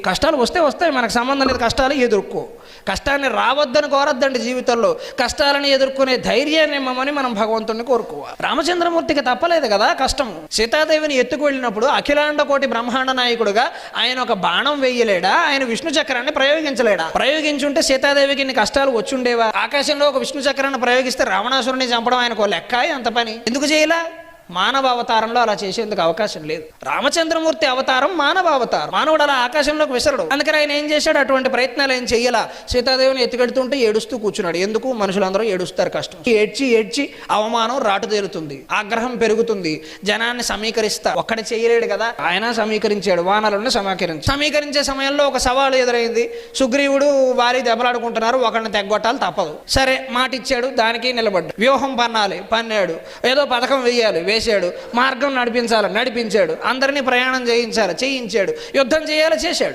కష్టాలు వస్తే వస్తాయి, మనకు సంబంధం లేదు. కష్టాలు ఎదుర్కో, కష్టాన్ని రావద్దని కోరద్దండి. జీవితంలో కష్టాలను ఎదుర్కొనే ధైర్యాన్ని ఇమ్మని మనం భగవంతుడిని కోరుకోవాలి. రామచంద్రమూర్తికి తప్పలేదు కదా కష్టం. సీతాదేవిని ఎత్తుకు వెళ్ళినప్పుడు అఖిలాండ కోటి బ్రహ్మాండ నాయకుడుగా ఆయన ఒక బాణం వేయలేడా? ఆయన విష్ణు చక్రాన్ని ప్రయోగించలేడా? ప్రయోగించుంటే సీతాదేవికి ఇన్ని కష్టాలు వచ్చుండేవా? ఆకాశంలో ఒక విష్ణు చక్రాన్ని ప్రయోగిస్తే రావణాసురుని చంపడం ఆయనకు లెక్క. అంత పని ఎందుకు చేయలా? మానవ అవతారంలో అలా చేసేందుకు అవకాశం లేదు. రామచంద్రమూర్తి అవతారం మానవ అవతారం. మానవుడు అలా ఆకాశంలోకి విసరడు. అందుకని ఆయన ఏం చేశాడు? అటువంటి ప్రయత్నాలు ఏం చెయ్యాలా? సీతాదేవిని ఎత్తుకెడుతుంటే ఏడుస్తూ కూర్చున్నాడు. ఎందుకు? మనుషులందరూ ఏడుస్తారు కష్టం. ఏడ్చి ఏడ్చి అవమానం రాటు తేలుతుంది, ఆగ్రహం పెరుగుతుంది, జనాన్ని సమీకరిస్తా. ఒక్కడి చేయలేడు కదా, ఆయన సమీకరించాడు. వానరులను సమీకరించే సమయంలో ఒక సవాలు ఎదురైంది. సుగ్రీవుడు వారి దెబ్బలాడుకుంటున్నారు, ఒకరిని తెగ్గొట్టాలి తప్పదు. సరే మాట ఇచ్చాడు, దానికి నిలబడ్డాడు. వ్యూహం పన్నాడు, ఏదో పథకం వేయాలి, చేశాడు. మార్గం నడిపించాడు, అందరినీ ప్రయాణం చేయించాడు, యుద్ధం చేయాలి, చేశాడు.